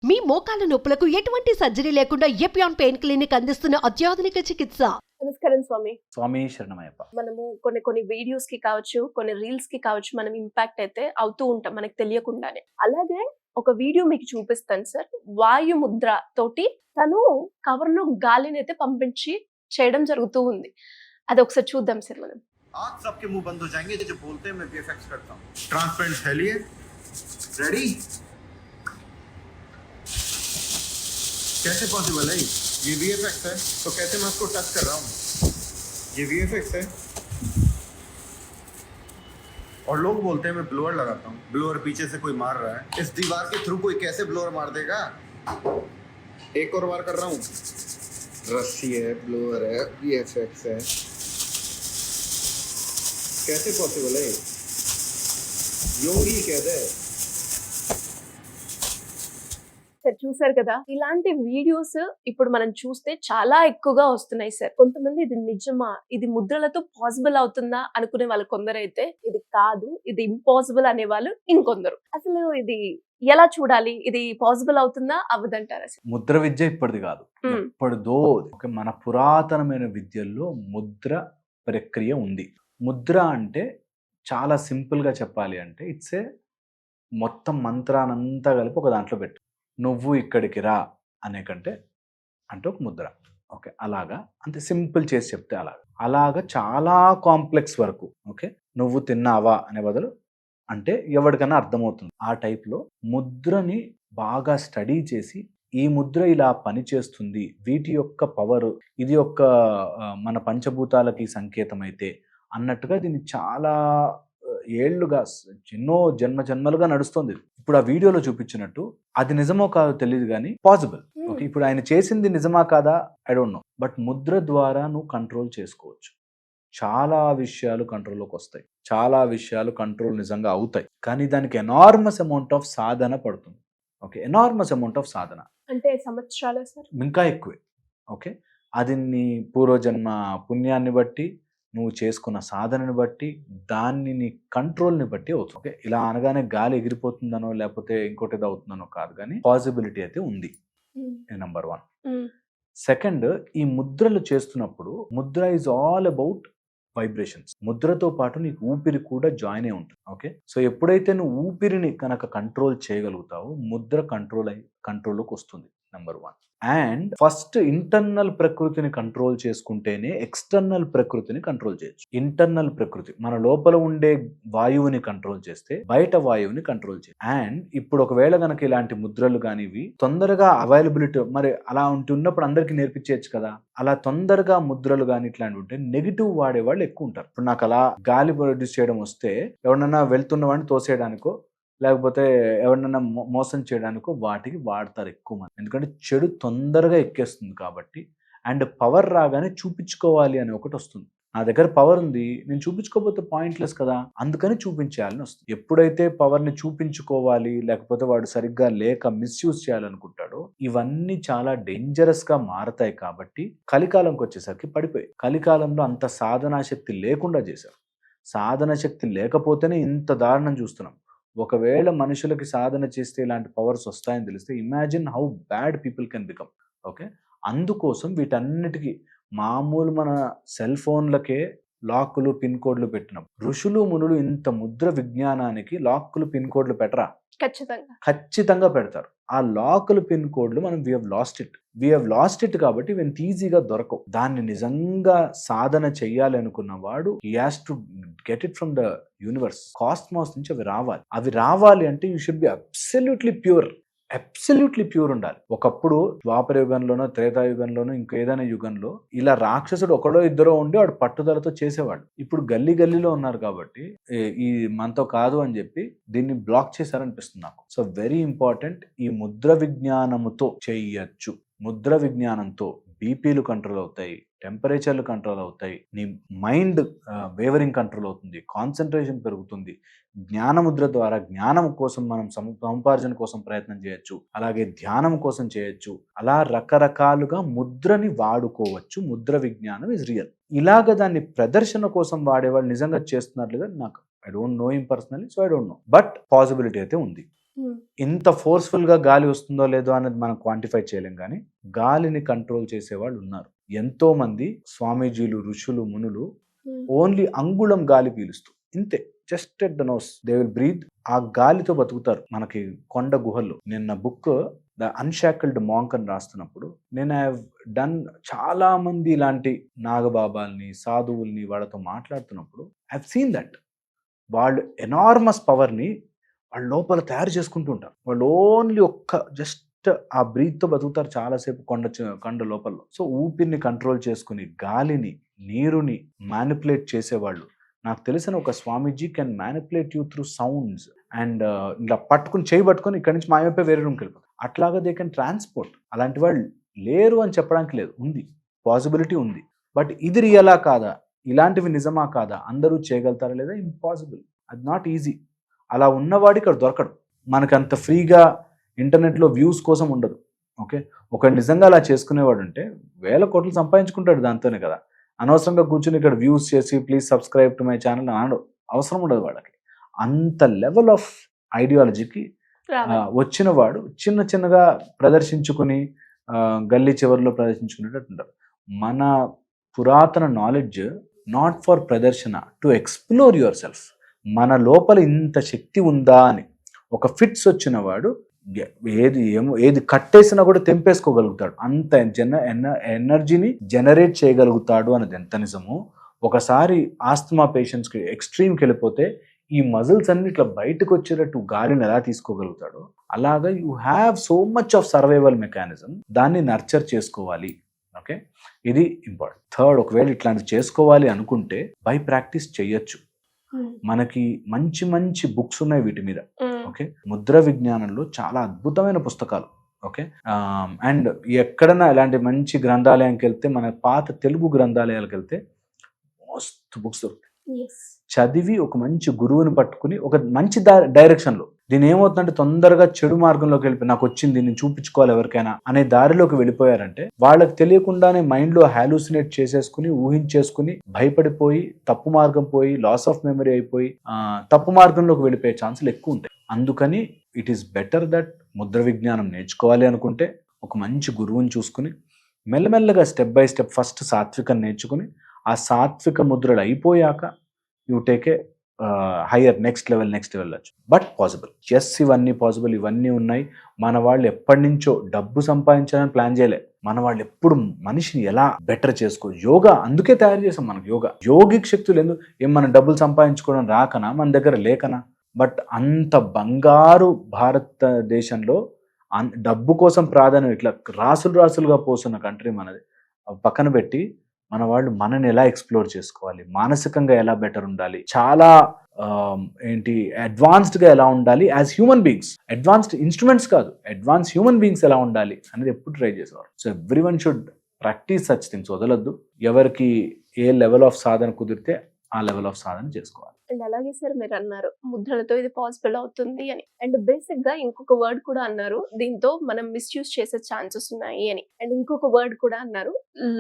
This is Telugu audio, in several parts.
మీ మోకాల నొప్పులకు ఎటువంటి సర్జరీ లేకుండా ఎపియాన్ పెయిన్ క్లినిక్ అందిస్తున్న అత్యాధునిక చికిత్స. నమస్కారం స్వామి. స్వామి శరణమయ్యప్ప. మనము కొన్ని వీడియోస్ కి కావచ్చు, కొన్ని రీల్స్ కి కావచ్చు, మనం ఇంపాక్ట్ అయితే అవుతూ ఉంటాం మనకు తెలియకుండానే. అలాగే ఒక వీడియో మీకు చూపిస్తాను సార్. వాయు ముద్ర తోటి తను కవర్ లో గాలిని అయితే పంపించి చేయడం జరుగుతూ ఉంది. అది ఒకసారి చూద్దాం సార్ మనం. आज सबके मुंह बंद हो जाएंगे जब बोलते हैं मैं वीएफएक्स करता हूँ. ट्रांसपेरेंट है लिए रेडी. कैसे पॉसिबल है ये वीएफएक्स है तो कैसे मैं उसको टच कर रहा हूँ. ये वीएफएक्स है और लोग बोलते हैं मैं ब्लोअर लगाता हूँ. ब्लोअर पीछे से कोई मार रहा है. इस दीवार के थ्रू कोई कैसे ब्लोअर मार देगा. एक और बार कर रहा हूँ. रस्सी है, ब्लोअर है, वीएफएक्स है. कैसे पॉसिबल है. योगी कहते हैं. సార్ చూసారు కదా, ఇలాంటి వీడియోస్ ఇప్పుడు మనం చూస్తే చాలా ఎక్కువగా వస్తున్నాయి సార్. కొంతమంది ఇది నిజమా, ఇది ముద్రలతో పాసిబుల్ అవుతుందా అనుకునే వాళ్ళు కొందరైతే, ఇది కాదు ఇది ఇంపాసిబుల్ అనే వాళ్ళు ఇంకొందరు. అసలు ఇది ఎలా చూడాలి, ఇది పాసిబుల్ అవుతుందా అవ్వదంటారా సార్? ముద్ర విద్య ఇప్పటిది కాదు, ఎప్పటిదో. మన పురాతనమైన విద్యల్లో ముద్ర ప్రక్రియ ఉంది. ముద్ర అంటే చాలా సింపుల్ గా చెప్పాలి అంటే ఇట్స్ ఏ మొత్తం మంత్రానంతా కలిపి ఒక దాంట్లో పెట్టు. నువ్వు ఇక్కడికి రా అనే కంటే అంటే ఒక ముద్ర. ఓకే, అలాగా అంతే సింపుల్ చేసి చెప్తే అలాగా చాలా కాంప్లెక్స్ వరకు. ఓకే, నువ్వు తిన్నావా అనే బదులు అంటే ఎవరికైనా అర్థమవుతుంది. ఆ టైప్లో ముద్రని బాగా స్టడీ చేసి ఈ ముద్ర ఇలా పనిచేస్తుంది, వీటి యొక్క పవర్ ఇది యొక్క మన పంచభూతాలకి సంకేతం అయితే అన్నట్టుగా దీన్ని చాలా ఏళ్లుగా ఎన్నో జన్మలుగా నడుస్తుంది. ఇప్పుడు ఆ వీడియోలో చూపించినట్టు అది నిజమో కాదో తెలియదు కానీ పాసిబుల్. ఓకే, ఇప్పుడు ఆయన చేసింది నిజమా కాదా I don't know, but Mudra ద్వారా నువ్వు కంట్రోల్ చేసుకోవచ్చు. చాలా విషయాలు కంట్రోల్లోకి వస్తాయి, చాలా విషయాలు కంట్రోల్ నిజంగా అవుతాయి. కానీ దానికి ఎనార్మస్ అమౌంట్ ఆఫ్ సాధన పడుతుంది. ఓకే, ఎనార్మస్ అమౌంట్ ఆఫ్ సాధన అంటే సంవత్సరాలు సార్, ఇంకా ఎక్కువే. ఓకే, అది నీ పూర్వజన్మ పుణ్యాన్ని బట్టి, నువ్వు చేసుకున్న సాధనని బట్టి, దాన్ని నీ కంట్రోల్ని బట్టి అవుతుంది. ఓకే, ఇలా అనగానే గాలి ఎగిరిపోతుందనో లేకపోతే ఇంకోటి ఏదో అవుతుందనో కాదు, కానీ పాసిబిలిటీ అయితే ఉంది. నెంబర్ 1. సెకండ్, ఈ ముద్రలు చేస్తున్నప్పుడు Mudra is all about vibrations. ముద్రతో పాటు నీకు ఊపిరి కూడా జాయిన్ అయి ఉంటుంది. ఓకే, సో ఎప్పుడైతే నువ్వు ఊపిరిని కనుక కంట్రోల్ చేయగలుగుతావో ముద్ర కంట్రోల్లోకి వస్తుంది. నెంబర్ 1. అండ్ ఫస్ట్ ఇంటర్నల్ ప్రకృతిని కంట్రోల్ చేసుకుంటేనే ఎక్స్టర్నల్ ప్రకృతిని కంట్రోల్ చేయొచ్చు. ఇంటర్నల్ ప్రకృతి మన లోపల ఉండే వాయువుని కంట్రోల్ చేస్తే బయట వాయువుని కంట్రోల్ చేయొచ్చు. అండ్ ఇప్పుడు ఒకవేళ కనుక ఇలాంటి ముద్రలు కానివి తొందరగా అవైలబిలిటీ, మరి అలా ఉన్నప్పుడు అందరికీ నేర్పించేయచ్చు కదా. అలా తొందరగా ముద్రలు కానీ ఇట్లాంటివి ఉంటే నెగిటివ్ వాడే వాళ్ళు ఎక్కువ ఉంటారు. ఇప్పుడు నాకు అలా గాలి ప్రొడ్యూస్ చేయడం వస్తే ఎవరినైనా వెళ్తున్న వాడిని తోసేయడానికో లేకపోతే ఎవరినైనా మోసం చేయడానికో వాటికి వాడతారు ఎక్కువ మంది. ఎందుకంటే చెడు తొందరగా ఎక్కేస్తుంది కాబట్టి. అండ్ పవర్ రాగానే చూపించుకోవాలి అని ఒకటి వస్తుంది. నా దగ్గర పవర్ ఉంది, నేను చూపించుకోకపోతే పాయింట్లెస్ కదా, అందుకని చూపించాలని వస్తుంది. ఎప్పుడైతే పవర్ని చూపించుకోవాలి లేకపోతే వాడు సరిగ్గా లేక మిస్యూజ్ చేయాలనుకుంటాడో ఇవన్నీ చాలా డేంజరస్ గా మారతాయి. కాబట్టి కలికాలంకి వచ్చేసరికి పడిపోయి, కలికాలంలో అంత సాధనా శక్తి లేకుండా చేశారు. సాధన శక్తి లేకపోతేనే ఇంత దారుణం చూస్తున్నాం. ఒకవేళ మనుషులకి సాధన చేస్తే ఇలాంటి పవర్స్ వస్తాయని తెలిస్తే imagine how bad people can become. Okay, అందుకోసం వీటన్నిటికీ మామూలు మన సెల్ ఫోన్లకే లాక్లు పిన్ కోడ్లు పెట్టినాం. ఋషులు మునులు ఇంత ముద్ర విజ్ఞానానికి లాక్లు పిన్ కోడ్లు పెట్టరా? ఖచ్చితంగా పెడతారు. ఆ లాక్లు పిన్ కోడ్లు మనం వీ హ్యావ్ లాస్ట్ ఇట్ కాబట్టి ఇవి ఈజీగా దొరకవు. దాన్ని నిజంగా సాధన చెయ్యాలి అనుకున్న వాడు he has to get it from the universe. Cosmos నుంచి అవి రావాలి అంటే you should be absolutely pure ఉండాలి. ఒకప్పుడు ద్వాపర యుగంలోనో త్రేతాయుగంలోనో ఇంకేదైనా యుగంలో ఇలా రాక్షసుడు ఒకడో ఇద్దరో ఉండి వాడు పట్టుదలతో చేసేవాడు. ఇప్పుడు గల్లీలో ఉన్నారు కాబట్టి ఈ మనతో కాదు అని చెప్పి దీన్ని బ్లాక్ చేశారనిపిస్తుంది నాకు. సో వెరీ ఇంపార్టెంట్, ఈ ముద్ర విజ్ఞానముతో చెయ్యొచ్చు. ముద్ర విజ్ఞానంతో బీపీలు కంట్రోల్ అవుతాయి, టెంపరేచర్లు కంట్రోల్ అవుతాయి, నీ మైండ్ వేవరింగ్ కంట్రోల్ అవుతుంది, కాన్సన్ట్రేషన్ పెరుగుతుంది. జ్ఞానముద్ర ద్వారా జ్ఞానం కోసం మనం సముపార్జన కోసం ప్రయత్నం చేయొచ్చు, అలాగే ధ్యానం కోసం చేయొచ్చు. అలా రకరకాలుగా ముద్రని వాడుకోవచ్చు. ముద్ర విజ్ఞానం ఇస్ రియల్. ఇలాగ దాన్ని ప్రదర్శన కోసం వాడేవాళ్ళు నిజంగా చేస్తున్నారు లేదా నాకు I don't know him personally, so I don't know, but possibility అయితే ఉంది. ఇంత ఫోర్స్ఫుల్గా గాలి వస్తుందో లేదో అనేది మనం క్వాంటిఫై చేయలేం, కానీ గాలిని కంట్రోల్ చేసేవాళ్ళు ఉన్నారు. ఎంతో మంది స్వామీజీలు, ఋషులు, మునులు ఓన్లీ అంగుళం గాలి పీలుస్తూ, ఇంతే, just at the nose they will breathe, ఆ గాలితో బతుకుతారు. మనకి కొండ గుహల్లో, నిన్న బుక్ ద అన్షాకిల్డ్ మాంక్ అని రాస్తున్నప్పుడు నేను ఐ హావ్ డన్ చాలా మంది ఇలాంటి నాగబాబాల్ని, సాధువుల్ని వాళ్ళతో మాట్లాడుతున్నప్పుడు ఐ హావ్ సీన్ దట్ వాళ్ళు ఎనార్మస్ పవర్ని వాళ్ళ లోపల తయారు చేసుకుంటూ ఉంటారు. వాళ్ళు ఓన్లీ జస్ట్ ఆ బ్రీత్తో బతుకుతారు చాలాసేపు కొండ లోపల. సో ఊపిరిని కంట్రోల్ చేసుకుని గాలిని, నీరుని మ్యానిపులేట్ చేసేవాళ్ళు. నాకు తెలిసిన ఒక స్వామీజీ can manipulate you through sounds and ఇలా చేయి పట్టుకొని ఇక్కడి నుంచి మాయమైపోయి వేరే రూమ్కి వెళ్ళిపోతారు. అట్లాగా దే కెన్ ట్రాన్స్పోర్ట్. అలాంటి వాళ్ళు లేరు అని చెప్పడానికి లేదు, ఉంది, పాసిబిలిటీ ఉంది. బట్ ఇది రియలా కాదా, ఇలాంటివి నిజమా కాదా, అందరూ చేయగలుగుతారా లేదా, ఇంపాసిబుల్, అది నాట్ ఈజీ. అలా ఉన్నవాడు ఇక్కడ దొరకడు. మనకు అంత ఫ్రీగా ఇంటర్నెట్లో వ్యూస్ కోసం ఉండదు. ఓకే, ఒక నిజంగా అలా చేసుకునేవాడు ఉంటే 1000 కోట్లు సంపాదించుకుంటాడు దాంతోనే కదా. అనవసరంగా కూర్చుని ఇక్కడ వ్యూస్ చేసి please subscribe to my channel అని అవసరం ఉండదు వాళ్ళకి. అంత లెవెల్ ఆఫ్ ఐడియాలజీకి వచ్చిన వాడు చిన్నగా ప్రదర్శించుకుని గల్లీ చివరిలో ప్రదర్శించుకునేటట్టు ఉంటారు. మన పురాతన నాలెడ్జ్ నాట్ ఫర్ ప్రదర్శన, టు ఎక్స్ప్లోర్ యువర్ సెల్ఫ్. మన లోపల ఇంత శక్తి ఉందా అని ఒక ఫిట్స్ వచ్చిన వాడు ఏది కట్టేసినా కూడా తెంపేసుకోగలుగుతాడు. అంత ఎనర్జీని జనరేట్ చేయగలుగుతాడు అన్నది ఎంత నిజమో. ఒకసారి ఆస్తమా పేషెంట్స్కి ఎక్స్ట్రీమ్కి వెళ్ళిపోతే ఈ మజిల్స్ అన్ని ఇట్లా బయటకు వచ్చేటట్టు గాలిని ఎలా తీసుకోగలుగుతాడో అలాగా you have so much of survival mechanism. దాన్ని నర్చర్ చేసుకోవాలి. ఓకే, ఇది ఇంపార్టెంట్. థర్డ్, ఒకవేళ ఇట్లాంటివి చేసుకోవాలి అనుకుంటే బై ప్రాక్టీస్ చెయ్యొచ్చు. మనకి మంచి మంచి బుక్స్ ఉన్నాయి వీటి మీద. ఓకే, ముద్ర విజ్ఞానంలో చాలా అద్భుతమైన పుస్తకాలు. ఓకే, అండ్ ఎక్కడన్నా ఇలాంటి మంచి గ్రంథాలయానికి వెళ్తే, మన పాత తెలుగు గ్రంథాలయాలకు వెళ్తే మస్తు బుక్స్ దొరుకుతాయి. చదివి ఒక మంచి గురువుని పట్టుకుని ఒక మంచి డైరెక్షన్లో, దీని ఏమవుతుందంటే తొందరగా చెడు మార్గంలోకి వెళ్ళిపోయి నాకు వచ్చింది నేను చూపించుకోవాలి ఎవరికైనా అనే దారిలోకి వెళ్ళిపోయారంటే వాళ్ళకి తెలియకుండానే మైండ్లో హాలూసినేట్ చేసేసుకుని, ఊహించేసుకుని, భయపడిపోయి, తప్పు మార్గం పోయి, లాస్ ఆఫ్ మెమరీ అయిపోయి తప్పు మార్గంలోకి వెళ్ళిపోయే ఛాన్సులు ఎక్కువ ఉంటాయి. అందుకని it is better that Mudra విజ్ఞానం నేర్చుకోవాలి అనుకుంటే ఒక మంచి గురువుని చూసుకుని మెల్లమెల్లగా స్టెప్ బై స్టెప్ ఫస్ట్ సాత్వికం నేర్చుకుని, ఆ సాత్విక ముద్రలు అయిపోయాక you take a higher next level వచ్చు. బట్ పాసిబుల్, ఎస్, ఇవన్నీ పాసిబుల్, ఇవన్నీ ఉన్నాయి. మన వాళ్ళు ఎప్పటి నుంచో డబ్బు సంపాదించాలని ప్లాన్ చేయలే. మన వాళ్ళు ఎప్పుడు మనిషిని ఎలా బెటర్ చేసుకో, యోగా అందుకే తయారు చేసాం మనకు. యోగిక్ శక్తులు ఎందుకు, మనం డబ్బులు సంపాదించుకోవడం రాకనా, మన దగ్గర లేకనా? బట్ అంత బంగారు భారతదేశంలో డబ్బు కోసం ప్రాధాన్యం ఇట్లా రాసులుగా పోస్తున్న కంట్రీ మనది. పక్కన పెట్టి మన వాళ్ళు మనని ఎలా ఎక్స్ప్లోర్ చేసుకోవాలి, మానసికంగా ఎలా బెటర్ ఉండాలి, చాలా అడ్వాన్స్డ్గా ఎలా ఉండాలి as human beings, advanced instruments కాదు, అడ్వాన్స్ హ్యూమన్ బీయింగ్స్ ఎలా ఉండాలి అనేది ఎప్పుడు ట్రై చేసేవారు. So everyone should practice such things. వదలొద్దు. ఎవరికి ఏ లెవెల్ ఆఫ్ సాధన కుదిరితే ఆ లెవెల్ ఆఫ్ సాధన చేసుకోవాలి. అండ్ అలాగే సార్ మీరు అన్నారు ముద్రలతో ఇది పాసిబుల్ అవుతుంది అని. అండ్ బేసిక్ గా ఇంకొక వర్డ్ కూడా అన్నారు, దీంతో మనం మిస్యూజ్ చేసే ఛాన్సెస్ ఉన్నాయి అని. అండ్ ఇంకొక వర్డ్ కూడా అన్నారు,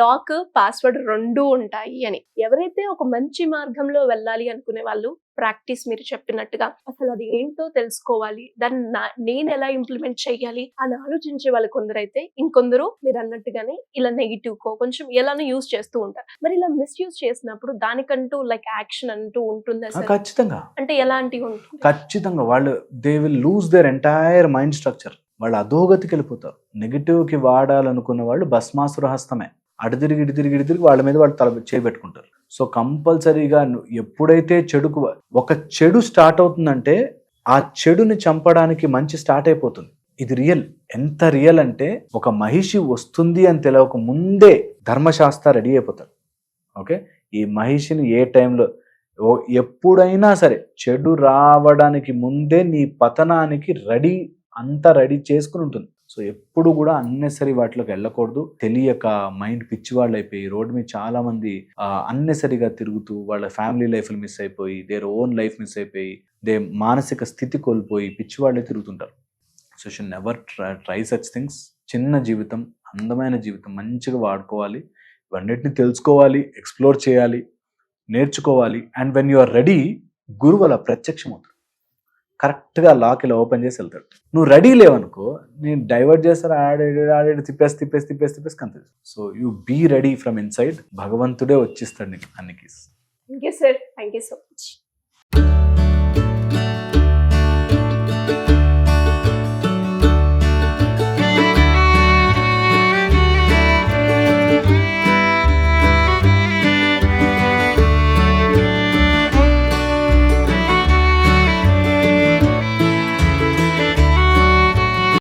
లాక్, పాస్వర్డ్ 2 ఉంటాయి అని. ఎవరైతే ఒక మంచి మార్గంలో వెళ్ళాలి అనుకునే వాళ్ళు ప్రాక్టీస్ మీరు చెప్పినట్టుగా అసలు అది ఏంటో తెలుసుకోవాలి, దాన్ని నేను ఎలా ఇంప్లిమెంట్ చేయాలి అని ఆలోచించే వాళ్ళు కొందరైతే, ఇంకొందరు మీరు అన్నట్టుగానే ఇలా నెగిటివ్ కో కొంచెం ఎలానో యూజ్ చేస్తూ ఉంటారు. మరి ఇలా మిస్యూజ్ చేసినప్పుడు దానికంటూ లైక్ యాక్షన్ అంటూ ఉంటుందా సార్? ఖచ్చితంగా. అంటే ఎలాంటివి ఉంటుంది? ఖచ్చితంగా వాళ్ళు they will lose their entire mind structure. వాళ్ళు అధోగతికి వెళ్ళిపోతారు. నెగిటివ్కి వాడాలనుకున్న వాళ్ళు భస్మాసుర హస్తమే. ఇటు తిరిగి వాళ్ళ మీద వాళ్ళు చేయబెట్టుకుంటారు. సో కంపల్సరీగా ఎప్పుడైతే ఒక చెడు స్టార్ట్ అవుతుందంటే ఆ చెడుని చంపడానికి మంచి స్టార్ట్ అయిపోతుంది. ఇది రియల్. ఎంత రియల్ అంటే ఒక మహిషి వస్తుంది అని తెలియక ముందే ధర్మశాస్త్ర రెడీ అయిపోతారు. ఓకే, ఈ మహిషిని ఏ టైంలో ఎప్పుడైనా సరే చెడు రావడానికి ముందే నీ పతనానికి అంతా రెడీ చేసుకుని ఉంటుంది. సో ఎప్పుడు కూడా అన్నెసరీ వాటిలోకి వెళ్ళకూడదు. తెలియక మైండ్ పిచ్చివాళ్ళు అయిపోయి రోడ్డు మీద చాలా మంది అన్నెసరీగా తిరుగుతూ వాళ్ళ ఫ్యామిలీ లైఫ్ మిస్ అయిపోయి, దేర్ ఓన్ లైఫ్ మిస్ అయిపోయి, మానసిక స్థితి కోల్పోయి పిచ్చివాళ్ళే తిరుగుతుంటారు. So should never try such things. చిన్న జీవితం, అందమైన జీవితం మంచిగా వాడుకోవాలి. ఇవన్నిటిని తెలుసుకోవాలి, ఎక్స్ప్లోర్ చేయాలి, నేర్చుకోవాలి. And when you are ready, గురువు అలా ప్రత్యక్షమవుతారు. కరెక్ట్గా లాక్ ఇలా ఓపెన్ చేసి వెళ్తాడు. నువ్వు రెడీ లేవనుకో, నేను డైవర్ట్ చేస్తారు, ఆడాడు తిప్పేసి confuse. So you be ready from inside. భగవంతుడే వచ్చిస్తాడు నీకు అన్ని keys. Thank you sir, thank you so much.